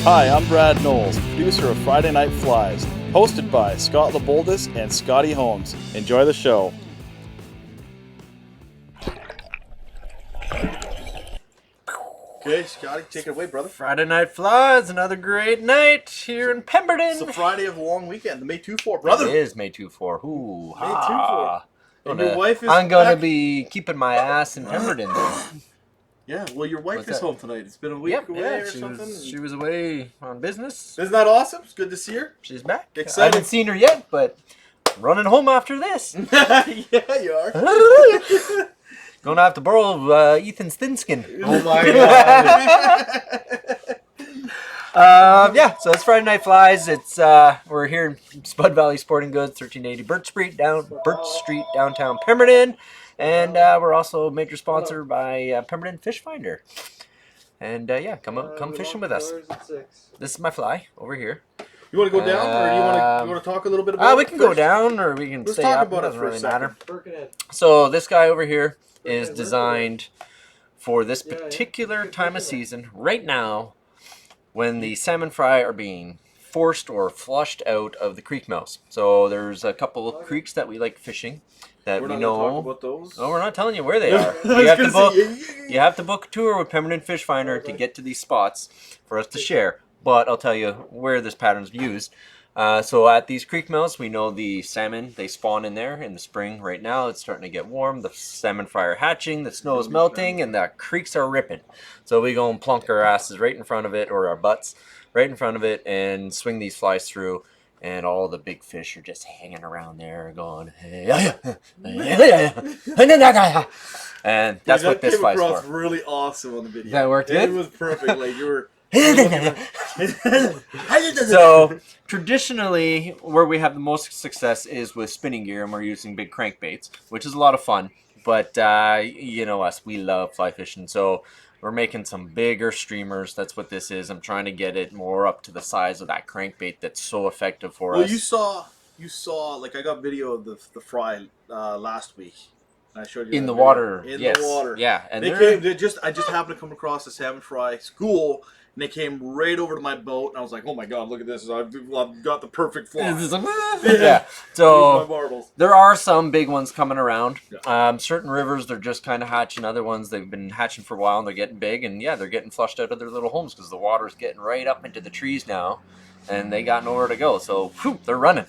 Hi, I'm Brad Knowles, producer of Friday Night Flies, hosted by Scott LeBoldus and Scotty Holmes. Enjoy the show. Okay, Scotty, take it away, brother. Friday Night Flies, another great night here in Pemberton. It's the Friday of the long weekend, the May 2-4, brother. It is May 2-4. Ooh, May 2-4. And your wife is I'm going to back? be keeping my ass in Pemberton. Yeah, well, your wife is home tonight. It's been a week away or something. She was away on business. Isn't that awesome? It's good to see her. She's back. Excited. I haven't seen her yet, but I'm running home after this. Yeah, you are. Going to have to borrow Ethan's thin skin. Oh my God. Yeah, so it's Friday Night Flies. It's we're here in Spud Valley Sporting Goods, 1380 Birch Street, downtown Pemberton, and we're also a major sponsor by Pemberton Fish Finder. And yeah, come fishing with us. This is my fly over here. You want to go down, or you want to talk a little bit about it? We can go down, or we can stay up. It doesn't really matter. So this guy over here is designed for this particular time of season right now, when the salmon fry are being forced or flushed out of the creek mouths. So there's a couple of creeks that we like fishing that we know. Talk about those. No, we're not telling you where they are. You have to book a tour with Pemberton Fish Finder to get to these spots for us to share. But I'll tell you where this pattern's used. So at these creek mouths, we know the salmon, they spawn in there in the spring. Right now, it's starting to get warm. The salmon fry are hatching, the snow is melting, and the creeks are ripping. So we go and plunk our asses right in front of it, or our butts right in front of it, and swing these flies through. And all the big fish are just hanging around there going, hey, and that's what this fly's for. That came across really awesome on the video. That worked good? It was perfect. Like, you were... So traditionally, where we have the most success is with spinning gear, and we're using big crankbaits, which is a lot of fun. But you know us, we love fly fishing, so we're making some bigger streamers. That's what this is. I'm trying to get it more up to the size of that crankbait that's so effective for us. Well, you saw like I got video of the fry last week. I showed you in the video. water. In yes. the water. Yeah, and I just happened to come across the salmon fry school. And they came right over to my boat, and I was like, "Oh my God, look at this! I've got the perfect fly." Yeah. So my marbles. there are some big ones coming around. Yeah. Certain rivers, they're just kind of hatching. Other ones, they've been hatching for a while, and they're getting big. And yeah, they're getting flushed out of their little homes because the water's getting right up into the trees now, and they got nowhere to go. So whew, they're running.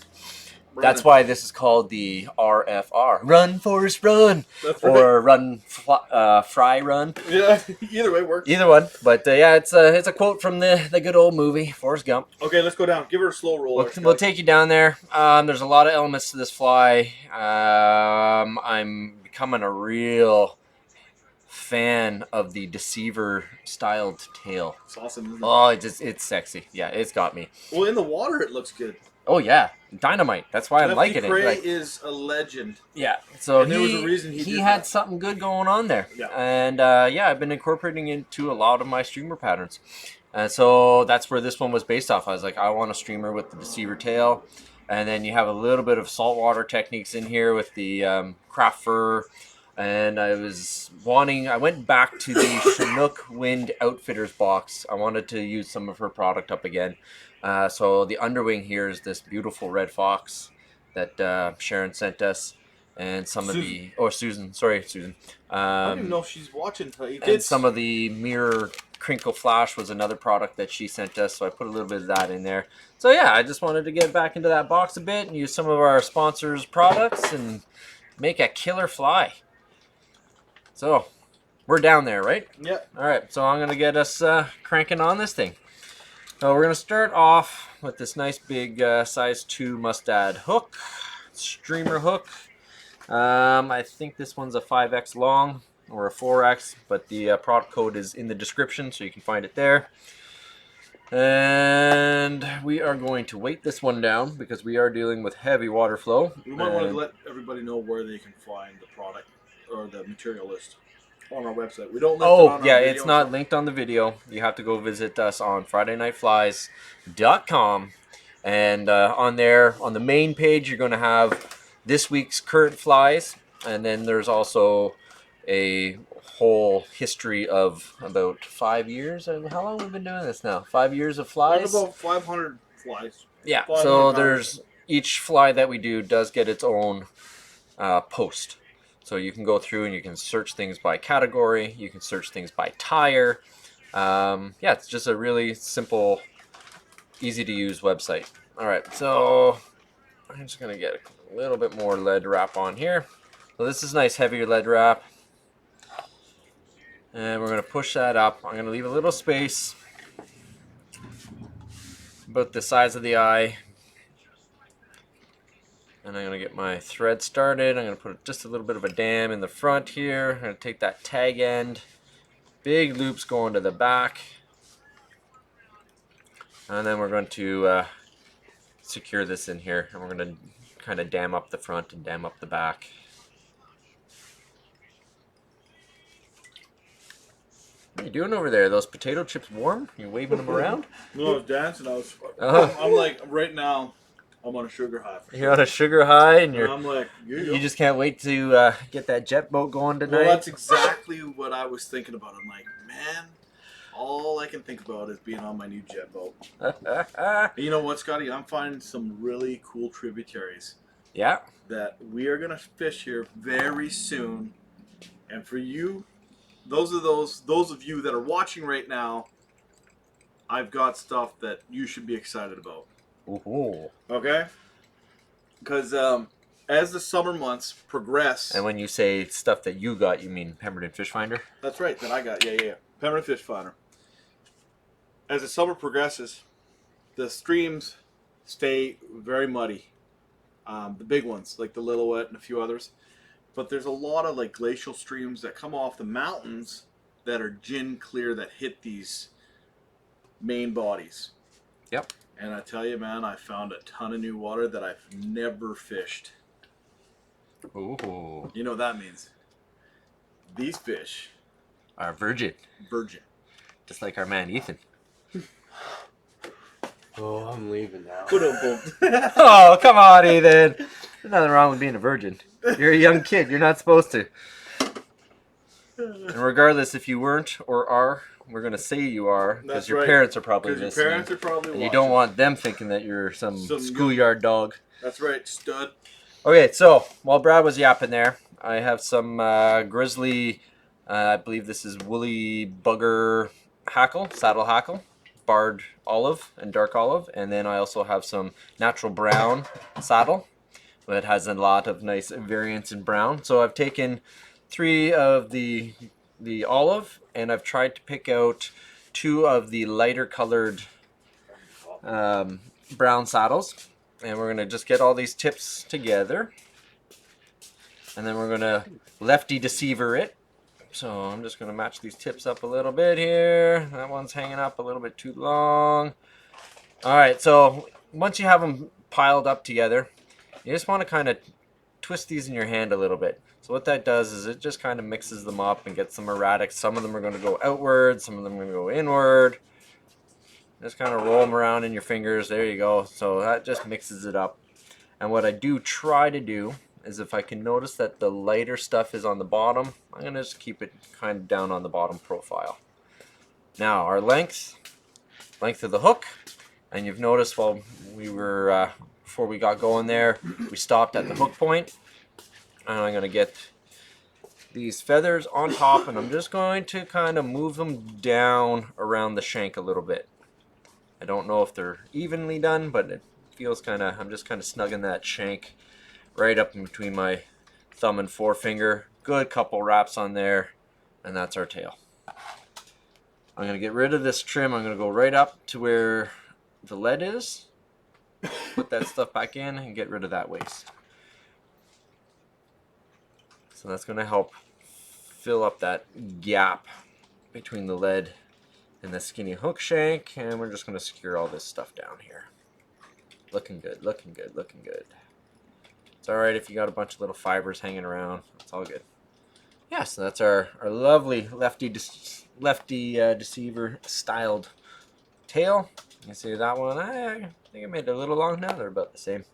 That's why this is called the RFR. Run, Forrest, run. That's right. Or run, fry, run. Yeah, either way works. Either one. But yeah, it's a quote from the good old movie, Forrest Gump. Okay, let's go down. Give her a slow roll. We'll take you down there. There's a lot of elements to this fly. I'm becoming a real fan of the deceiver styled tail. It's awesome, isn't it? Oh, it's sexy. Yeah, it's got me. Well, in the water, it looks good. Oh yeah, dynamite. That's why I'm liking it. Cray is a legend. Yeah. So and there was a reason he had that. something good going on there. Yeah. And yeah, I've been incorporating it into a lot of my streamer patterns. And so that's where this one was based off. I was like, I want a streamer with the deceiver tail. And then you have a little bit of saltwater techniques in here with the craft fur. And I went back to the Chinook Wind Outfitters box. I wanted to use some of her product up again. So the underwing here is this beautiful red fox that Sharon sent us. And some of the... Oh, Susan. Sorry, Susan. I don't even know if she's watching. And some of the mirror crinkle flash was another product that she sent us, so I put a little bit of that in there. So yeah, I just wanted to get back into that box a bit and use some of our sponsors' products and make a killer fly. So, we're down there, right? Yep. All right, so I'm going to get us cranking on this thing. So we're going to start off with this nice big size 2 mustad hook, streamer hook. I think this one's a 5X long or a 4X, but the product code is in the description, so you can find it there. And we are going to weight this one down because we are dealing with heavy water flow. We might want to let everybody know where they can find the product or the material list on our website. We don't list it on our video, it's not linked on the video. You have to go visit us on FridayNightFlies.com. And on there, on the main page, you're going to have this week's current flies. And then there's also a whole history of about 5 years. And how long have we been doing this now? 5 years of Like flies? about 500 flies. Yeah, 500 so pounds. there's each fly that we do does get its own post. So you can go through and you can search things by category. You can search things by tire. Yeah, it's just a really simple, easy to use website. All right, so I'm just going to get a little bit more lead wrap on here. So this is nice heavier lead wrap. And we're going to push that up. I'm going to leave a little space about the size of the eye. And I'm going to get my thread started. I'm going to put just a little bit of a dam in the front here. I'm going to take that tag end. Big loops going to the back. And then we're going to secure this in here. And we're going to kind of dam up the front and dam up the back. What are you doing over there? Are those potato chips warm? You waving them around? No, I was dancing. I'm like, right now, I'm on a sugar high. You're on a sugar high, and I'm like, you just can't wait to get that jet boat going tonight. Well, that's exactly what I was thinking about. I'm like, man, all I can think about is being on my new jet boat. And you know what, Scotty? I'm finding some really cool tributaries. Yeah. That we are gonna fish here very soon. And for you, those of you that are watching right now, I've got stuff that you should be excited about. Ooh. Okay? Because as the summer months progress... And when you say stuff that you got, you mean Pemberton Fish Finder? That's right, that I got. Yeah. Pemberton Fish Finder. As the summer progresses, the streams stay very muddy. The big ones, like the Lillooet and a few others. But there's a lot of like glacial streams that come off the mountains that are gin clear that hit these main bodies. Yep. And I tell you, man, I found a ton of new water that I've never fished. Ooh. You know what that means? These fish are virgin. Virgin. Just like our man Ethan. Oh, I'm leaving now. Oh, come on, Ethan. There's nothing wrong with being a virgin. You're a young kid. You're not supposed to. And regardless if you weren't or are, we're going to say you are, because your parents are probably listening. Your parents are probably watching. And you don't want them thinking that you're some schoolyard dog. That's right, stud. Okay, so while Brad was yapping there, I have some grizzly, I believe this is woolly bugger hackle, saddle hackle, barred olive and dark olive. And then I also have some natural brown saddle that has a lot of nice variants in brown. So I've taken 3 of the olive, and I've tried to pick out 2 of the lighter colored brown saddles. And we're going to just get all these tips together. And then we're going to lefty deceiver it. So I'm just going to match these tips up a little bit here. That one's hanging up a little bit too long. All right, so once you have them piled up together, you just want to kind of twist these in your hand a little bit. So what that does is it just kind of mixes them up and gets them erratic. Some of them are going to go outward, some of them are going to go inward. Just kind of roll them around in your fingers. There you go. So that just mixes it up. And what I do try to do is if I can notice that the lighter stuff is on the bottom, I'm going to just keep it kind of down on the bottom profile. Now our length of the hook, and you've noticed while we were, before we got going there, we stopped at the hook point. And I'm going to get these feathers on top, and I'm just going to kind of move them down around the shank a little bit. I don't know if they're evenly done, but it feels kind of, I'm just kind of snugging that shank right up in between my thumb and forefinger. Good couple wraps on there, and that's our tail. I'm going to get rid of this trim. I'm going to go right up to where the lead is, put that stuff back in, and get rid of that waste. So that's going to help fill up that gap between the lead and the skinny hook shank, and we're just going to secure all this stuff down here. Looking good, looking good, looking good. It's alright if you got a bunch of little fibers hanging around. It's all good. Yeah, so that's our lovely lefty deceiver styled tail. You can see that one. I think I made it a little long now. They're about the same.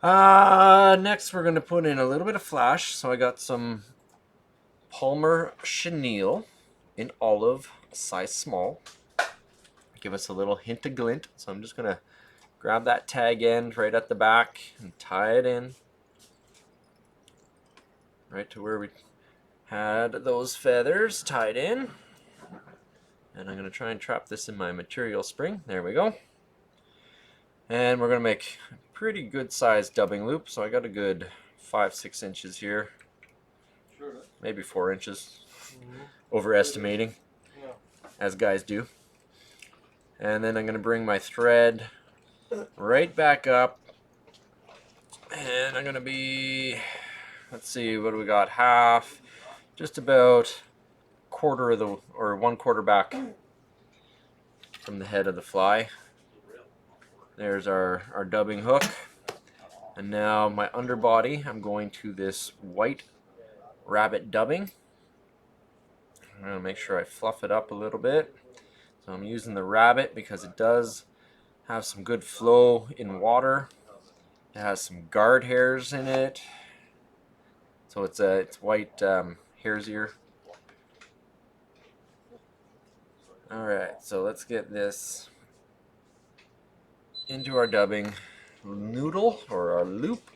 Next we're going to put in a little bit of flash. So I got some Palmer chenille in olive, size small. Give us a little hint of glint. So I'm just going to grab that tag end right at the back and tie it in. Right to where we had those feathers tied in. And I'm going to try and trap this in my material spring. There we go. And we're going to make a pretty good sized dubbing loop. So I got a good 5-6 inches here. Maybe 4 inches. Overestimating, as guys do. And then I'm going to bring my thread right back up. And I'm going to be, let's see, what do we got? Half, just about quarter of the, or 1/4 back from the head of the fly. There's our dubbing hook. And now my underbody, I'm going to this white rabbit dubbing. I'm going to make sure I fluff it up a little bit. So I'm using the rabbit because it does have some good flow in water. It has some guard hairs in it. So it's white hare's ear. Alright, so let's get this into our dubbing noodle or our loop.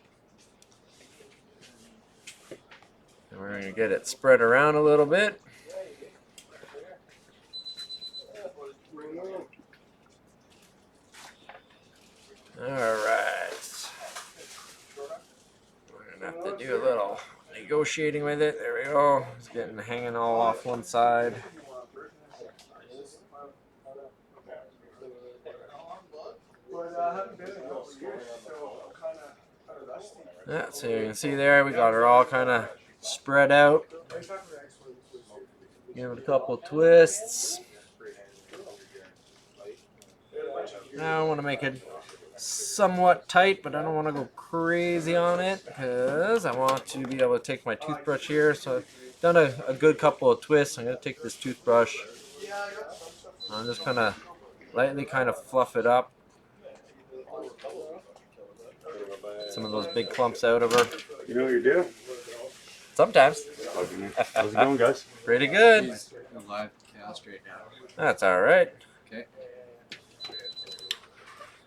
And we're going to get it spread around a little bit. Alright. We're going to have to do a little negotiating with it. There we go. It's getting hanging all off one side. Yeah, so you can see there we got her all kind of spread out. Give it a couple twists. Now I want to make it somewhat tight, but I don't want to go crazy on it because I want to be able to take my toothbrush here. So I've done a good couple of twists. I'm going to take this toothbrush. I'm just kind of lightly kind of fluff it up. Some of those big clumps out of her. You know what you're doing? Sometimes. How's it going, guys? Pretty good. He's in live cast right now. That's all right. Okay.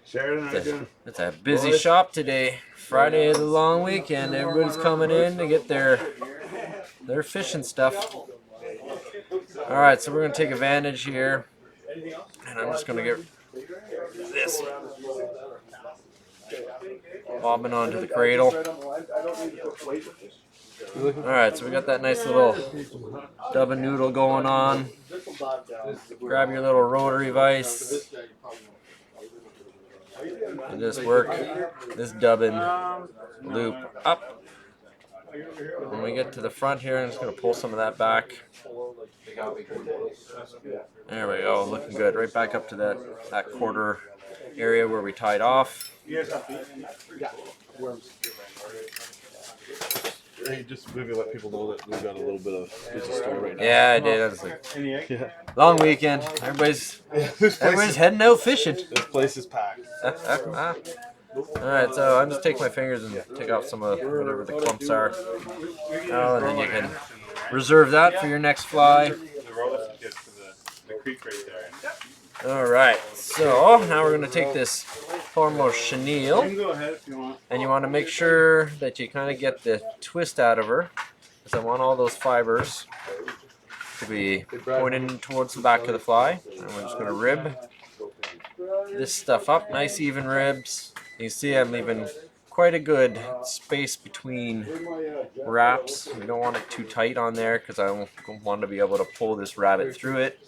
Sheridan, how you doing? It's a busy shop today. Friday is a long weekend. Everybody's coming in to get their fishing stuff. All right, so we're gonna take advantage here, and I'm just gonna get this bobbing onto the cradle. Alright, so we got that nice little dubbing noodle going on. Grab your little rotary vise and just work this dubbing loop up. When we get to the front here, I'm just going to pull some of that back. There we go, looking good. Right back up to that quarter area where we tied off. Hey, just maybe let people know that we've got a little bit of busy story right now. Yeah, I did. I was like, long weekend. Everybody's heading out fishing. This place is packed. Alright, so I'm just taking my fingers and take off some of whatever the clumps are. Oh, and then you can reserve that for your next fly. The creek right there. Alright, so now we're going to take this Palmer chenille, You can go ahead if you want. and you want to make sure that you kind of get the twist out of her, because I want all those fibers to be pointing towards the back of the fly. And we're just going to rib this stuff up, nice even ribs. You see I'm leaving quite a good space between wraps. We don't want it too tight on there because I want to be able to pull this rabbit through it.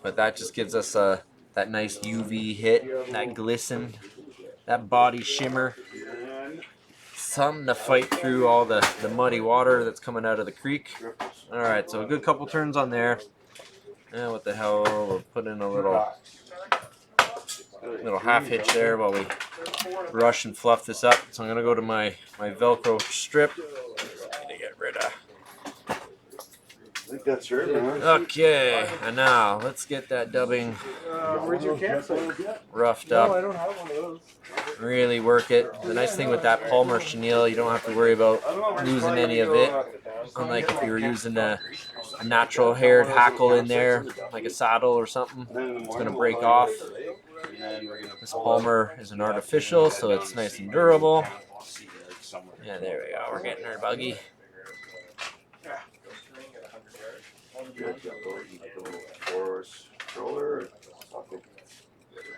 But that just gives us that nice UV hit, that glisten, that body shimmer. Something to fight through all the muddy water that's coming out of the creek. Alright, so a good couple turns on there. And what the hell, we'll put in a little half hitch there while we brush and fluff this up. So I'm going to go to my Velcro strip to get rid of. I think that's right, man. Okay, and now let's get that dubbing Where's your campsite? roughed No, I up. don't have one of those. Really work it. The nice thing with that Palmer chenille, you don't have to worry about losing any of it. Unlike if you were using a natural haired hackle in there, like a saddle or something, it's going to break off. This Palmer is an artificial, so it's nice and durable. Yeah, there we go. We're getting her buggy.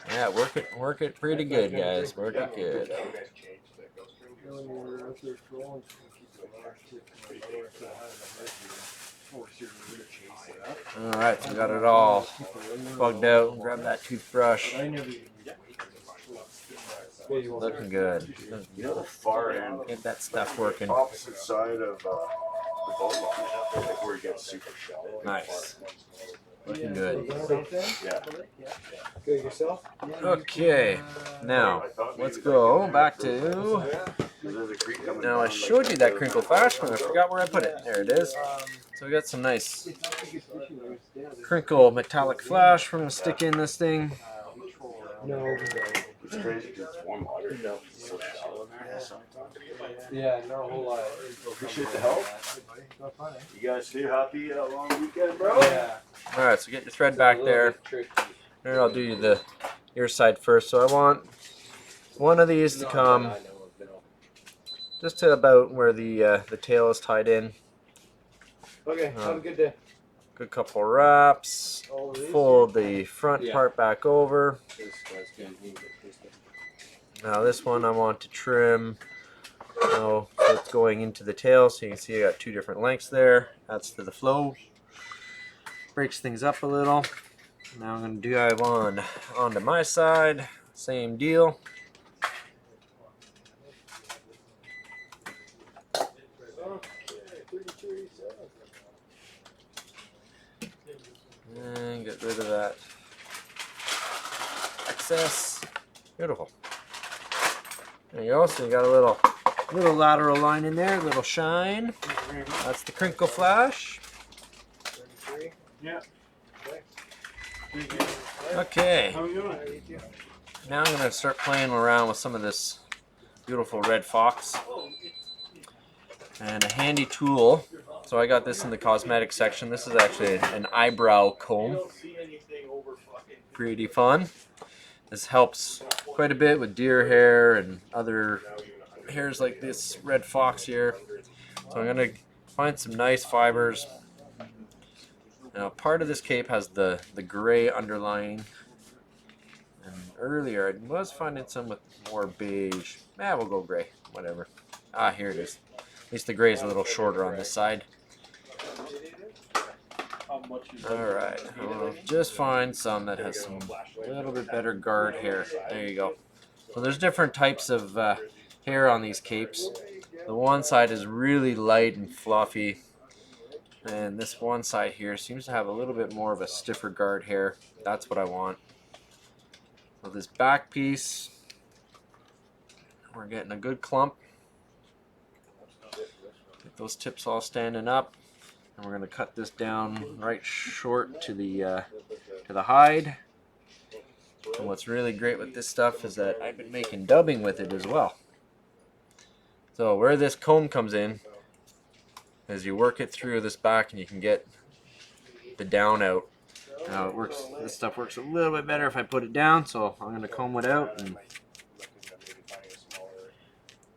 Yeah, work it pretty good, guys. Work it good. All right, so we got it all plugged out. Grab that toothbrush. Looking good. Far end, Get that stuff working. opposite side of the boat launch, like where it gets super shallow. Nice. Looking good. Yeah. Good yourself? Okay, now let's go back to. Now I showed you that crinkle flash, but I forgot where I put it. There it is. So we got some nice crinkle metallic flash. We're gonna stick in this thing. No. It's crazy because it's warm water. It's so shallow in there. Yeah, no whole lot. Appreciate the help. You guys stay happy long weekend, bro. Yeah. All right, so get your thread back there. Here, I'll do you your side first. So I want one of these to come just to about where the tail is tied in. Okay, have a good day. Good couple wraps. Fold the front part back over. Now this one I want to trim. So it's going into the tail, so you can see I got two different lengths there. That's to the flow. Breaks things up a little. Now I'm going to dive onto my side. Same deal. And get rid of that excess. Beautiful. There you go. So you got a little lateral line in there, a little shine. That's the crinkle flash. Yeah. Okay. How are you doing? Now I'm going to start playing around with some of this beautiful red fox. And a handy tool. So I got this in the cosmetic section. This is actually an eyebrow comb. Pretty fun. This helps quite a bit with deer hair and other hairs like this red fox here. So I'm going to find some nice fibers. Now part of this cape has the gray underlying. And earlier I was finding some with more beige. We'll go gray. Whatever. Here it is. At least the gray is a little shorter on this side. Alright, I'll just find some that has some little bit better guard hair. There you go. So there's different types of hair on these capes. The one side is really light and fluffy. And this one side here seems to have a little bit more of a stiffer guard hair. That's what I want. So this back piece, we're getting a good clump. Get those tips all standing up. And we're going to cut this down right short to the hide. And what's really great with this stuff is that I've been making dubbing with it as well. So where this comb comes in is you work it through this back and you can get the down out. Now it works. This stuff works a little bit better if I put it down, so I'm going to comb it out. And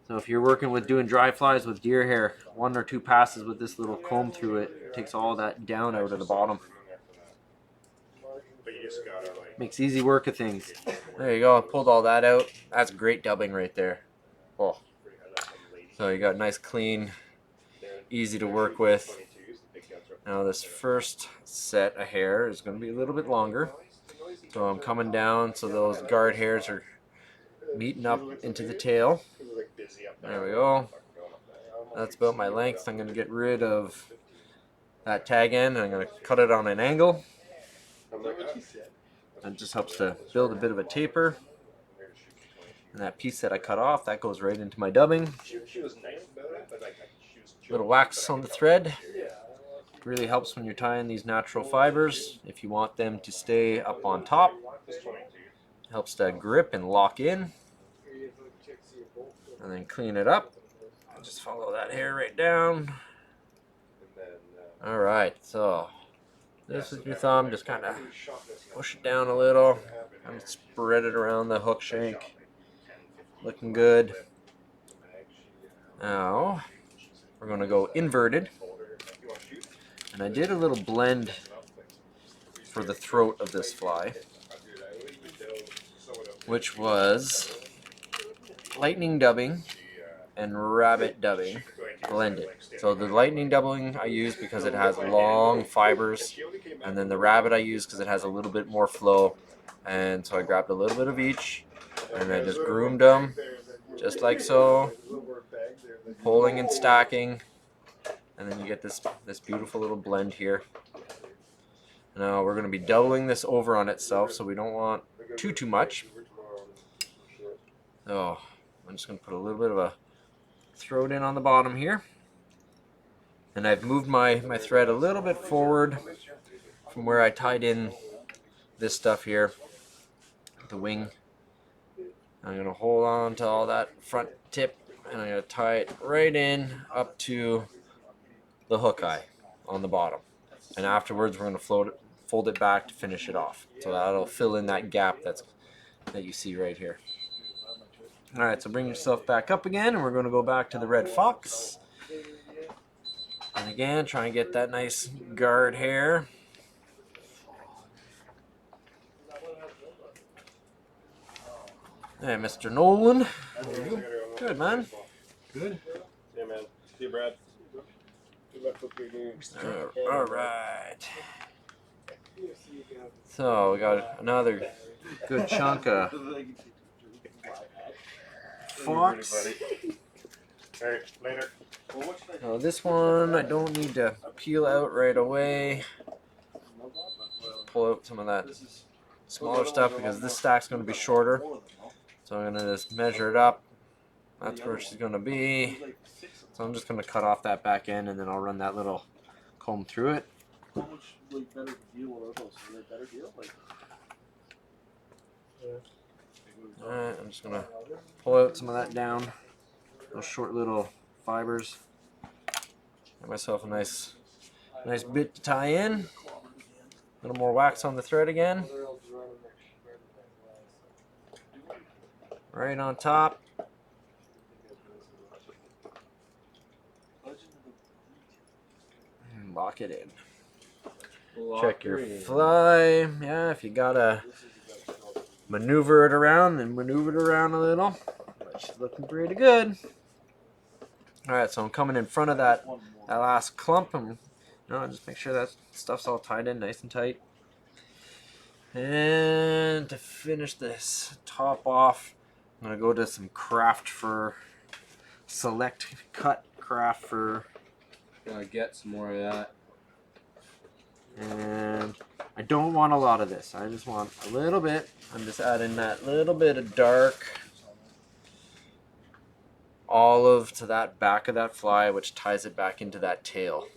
so if you're working with doing dry flies with deer hair, 1 or 2 passes with this little comb through it takes all that down out of the bottom. Makes easy work of things. There you go. I pulled all that out. That's great dubbing right there. Oh. So you got nice, clean, easy to work with. Now this first set of hair is going to be a little bit longer. So I'm coming down so those guard hairs are meeting up into the tail. There we go. That's about my length. I'm going to get rid of that tag end. I'm going to cut it on an angle. That just helps to build a bit of a taper. And that piece that I cut off, that goes right into my dubbing. Little wax on the thread. Really helps when you're tying these natural fibers. If you want them to stay up on top, helps to grip and lock in. and then clean it up. Just follow that hair right down. All right, so this with your thumb, just kind of push it down a little and spread it around the hook shank. Looking good. Now we're going to go inverted, and I did a little blend for the throat of this fly, which was lightning dubbing and rabbit dubbing blended. So the lightning dubbing I use because it has long fibers, and then the rabbit I use because it has a little bit more flow. And so I grabbed a little bit of each, and I just groomed them just like so, pulling and stacking, and then you get this beautiful little blend here. Now we're going to be doubling this over on itself, so we don't want too much. So I'm just going to put a little bit of a throat in on the bottom here, and I've moved my thread a little bit forward from where I tied in this stuff here, the wing. I'm going to hold on to all that front tip, and I'm going to tie it right in up to the hook eye on the bottom, and afterwards we're going to fold it back to finish it off, so that'll fill in that gap that you see right here. All right, so bring yourself back up again, and we're going to go back to the red fox. And again, try and get that nice guard hair. Hey, Mr. Nolan. Good, man. Good. Yeah, man. See you, Brad. Good luck with your new All right. So we got another good chunk of fox. Alright, later. Now this one I don't need to peel out right away. Pull out some of that smaller stuff because this stack's going to be shorter. So I'm going to just measure it up. That's where she's going to be. So I'm just going to cut off that back end, and then I'll run that little comb through it. Alright, I'm just going to pull out some of that down. Those short little fibers. Get myself a nice bit to tie in. A little more wax on the thread again. Right on top. And lock it in. Check your fly. Yeah, if you gotta maneuver it around, then maneuver it around a little. But she's looking pretty good. Alright, so I'm coming in front of that last clump, and just make sure that stuff's all tied in nice and tight. And to finish this top off, I'm going to go to some craft fur, select cut craft fur. Gotta get some more of that. And I don't want a lot of this. I just want a little bit. I'm just adding that little bit of dark olive to that back of that fly, which ties it back into that tail.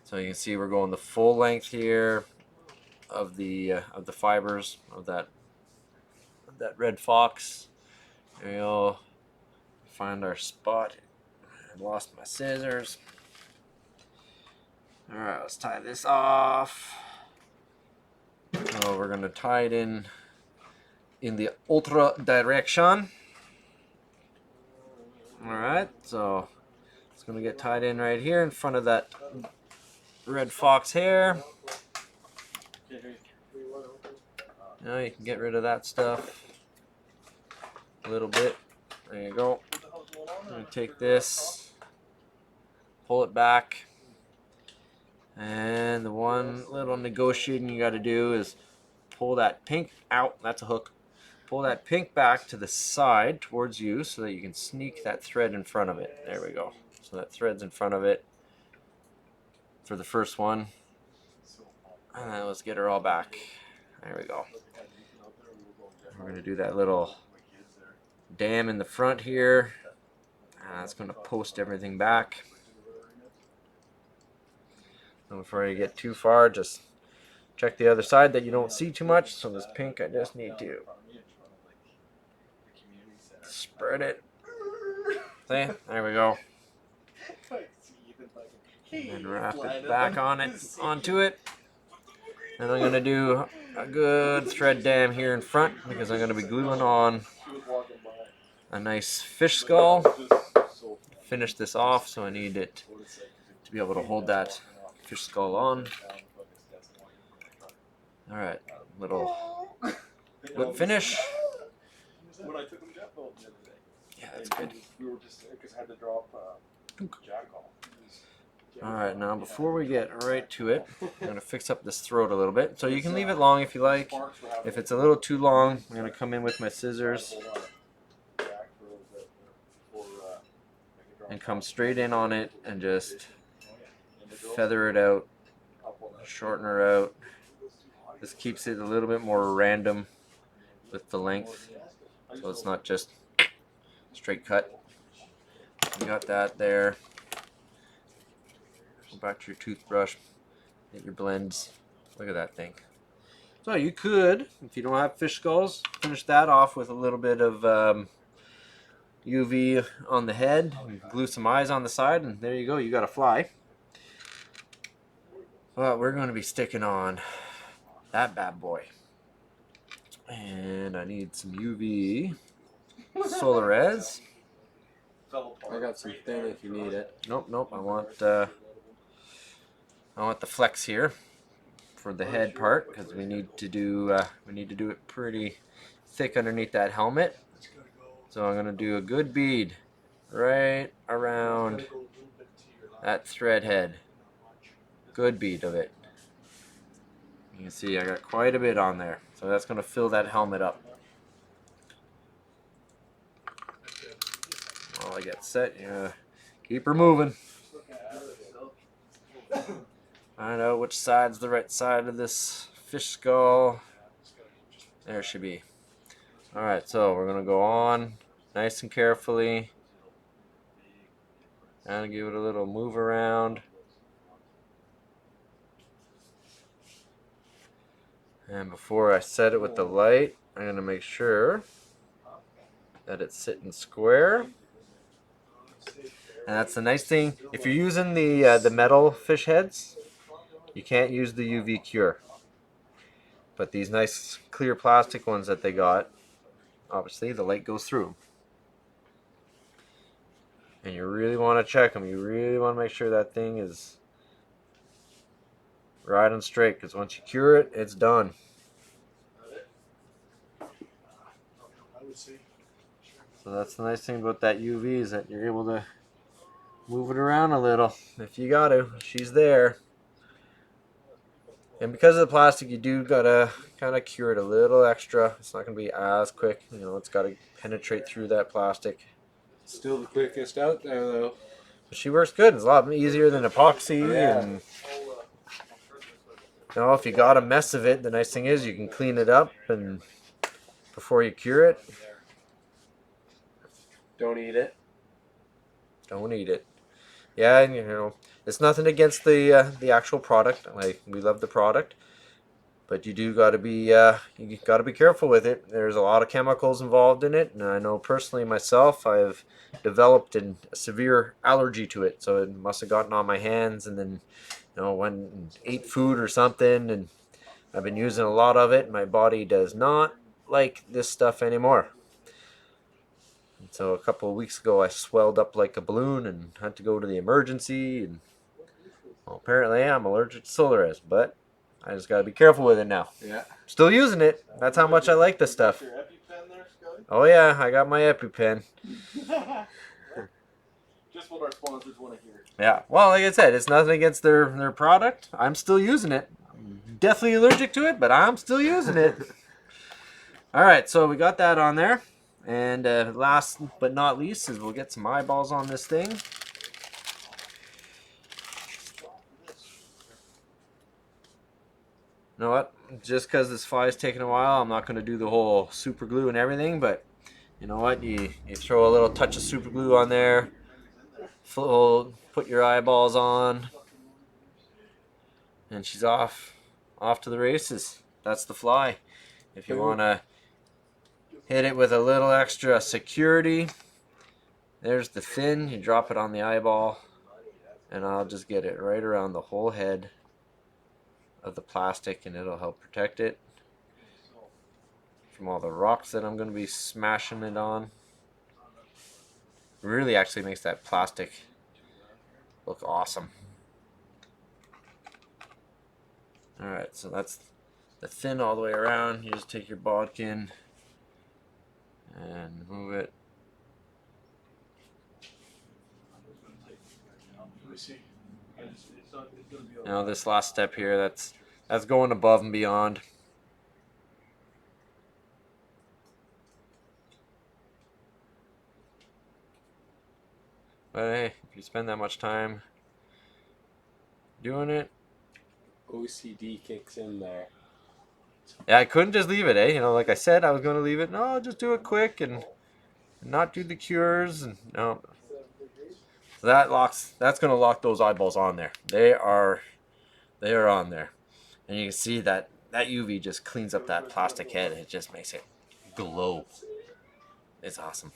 So you can see we're going the full length here of the fibers of that red fox. There we go. Find our spot. I lost my scissors. All right, let's tie this off. So we're gonna tie it in the ultra direction. All right, so it's gonna get tied in right here in front of that red fox hair. Now you can get rid of that stuff a little bit. There you go. I'm gonna take this, pull it back, and the one little negotiating you got to do is pull that pink out. That's a hook. Pull that pink back to the side towards you so that you can sneak that thread in front of it. There we go. So that thread's in front of it for the first one. And then let's get her all back. There we go. We're going to do that little dam in the front here. And that's going to post everything back. And before you get too far, just check the other side that you don't see too much. So this pink, I just need to spread it See? There we go. And then wrap it back onto it. And I'm gonna do a good thread dam here in front because I'm gonna be gluing on a nice fish skull. Finish this off, so I need it to be able to hold that fish skull on. All right, little lip finish. Yeah, that's good. Alright, now before we get right to it, I'm going to fix up this throat a little bit. So you can leave it long if you like. If it's a little too long, I'm going to come in with my scissors and come straight in on it and just feather it out, shorten her out. This keeps it a little bit more random with the length, so it's not just straight cut. You got that there. Go back to your toothbrush, get your blends. Look at that thing. So you could, if you don't have fish skulls, finish that off with a little bit of UV on the head, glue some eyes on the side, and there you go, you got a fly. But we're going to be sticking on that bad boy. And I need some UV solar res. I got some thin if you need it. Nope. I want the flex here for the head part because we need to do it pretty thick underneath that helmet. So I'm gonna do a good bead right around that thread head. Good bead of it. You can see I got quite a bit on there, so that's gonna fill that helmet up. While I get set, keep her moving. Find out which side's the right side of this fish skull. There it should be. Alright, so we're going to go on nice and carefully. And give it a little move around. And before I set it with the light, I'm going to make sure that it's sitting square. And that's the nice thing. If you're using the metal fish heads, you can't use the UV cure. But these nice clear plastic ones that they got, obviously the light goes through them. And you really want to check them. You really want to make sure that thing is right and straight, because once you cure it, it's done. So that's the nice thing about that UV is that you're able to move it around a little if you got to. She's there. And because of the plastic, you do gotta kind of cure it a little extra. It's not gonna be as quick. It's gotta penetrate through that plastic. Still the quickest out there though. But she works good. It's a lot easier than epoxy. Yeah. And if you got a mess of it, the nice thing is you can clean it up and before you cure it. Don't eat it. Don't eat it. Yeah, and it's nothing against the actual product. Like, we love the product, but you got to be careful with it. There's a lot of chemicals involved in it, and I know personally myself, I've developed a severe allergy to it. So it must have gotten on my hands, and then went and ate food or something, and I've been using a lot of it. My body does not like this stuff anymore. So a couple of weeks ago, I swelled up like a balloon and had to go to the emergency. And apparently, I'm allergic to solar res, but I just got to be careful with it now. Yeah. Still using it. That's how much I like this stuff. Your EpiPen there, Scotty? Oh yeah, I got my EpiPen. Just what our sponsors want to hear. Yeah. Well, like I said, it's nothing against their product. I'm still using it. I'm definitely allergic to it, but I'm still using it. All right, so we got that on there. And last but not least is we'll get some eyeballs on this thing. You know what? Just because this fly is taking a while, I'm not going to do the whole super glue and everything, but you know what? You throw a little touch of super glue on there, put your eyeballs on, and she's off to the races. That's the fly. If you want to hit it with a little extra security There's the fin. You drop it on the eyeball, and I'll just get it right around the whole head of the plastic, and it'll help protect it from all the rocks that I'm going to be smashing it on. It really actually makes that plastic look awesome. Alright, so that's the fin all the way around. You just take your bodkin and move it. Now this last step here, that's going above and beyond. But hey, if you spend that much time doing it, OCD kicks in there. yeah, I couldn't just leave it, eh? You know, like I said, I was going to leave it. No, I'll just do it quick and not do the cures. And no, so that's going to lock those eyeballs on there. They are on there, and you can see that UV just cleans up that plastic head. It just makes it glow. It's awesome.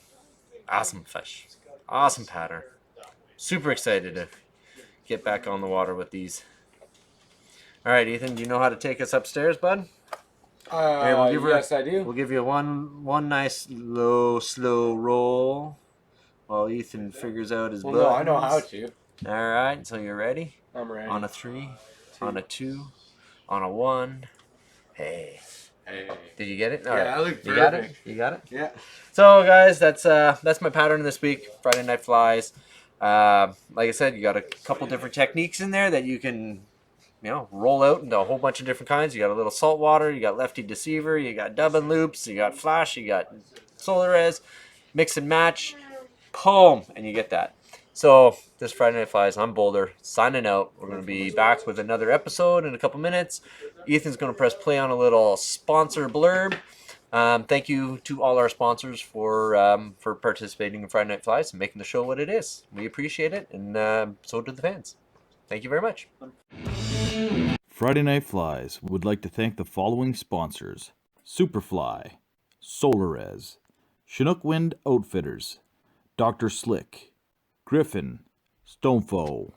Awesome fish. Awesome pattern. Super excited to get back on the water with these. All right, Ethan, do you know how to take us upstairs, bud? Here, we'll give Yes, I do. We'll give you one nice slow roll while Ethan figures out his buttons. No, I know how to. All right, so you're ready? I'm ready. On a 3, on a 2, on a 1. Hey. Hey. Did you get it? All Yeah, right. that looked You got it? perfect. You got it? Yeah. So, guys, that's my pattern this week, Friday Night Flies. Like I said, you got a couple different techniques in there that you can, roll out into a whole bunch of different kinds. You got a little saltwater, you got lefty deceiver, you got dubbing loops, you got flash, you got solar res, mix and match, boom, and you get that. So this Friday Night Flies, I'm Boulder, signing out. We're going to be back with another episode in a couple minutes. Ethan's going to press play on a little sponsor blurb. Thank you to all our sponsors for participating in Friday Night Flies and making the show what it is. We appreciate it, and so do the fans. Thank you very much. Friday Night Flies would like to thank the following sponsors: Superfly, Solarez, Chinook Wind Outfitters, Dr. Slick, Griffin, Stonefoe,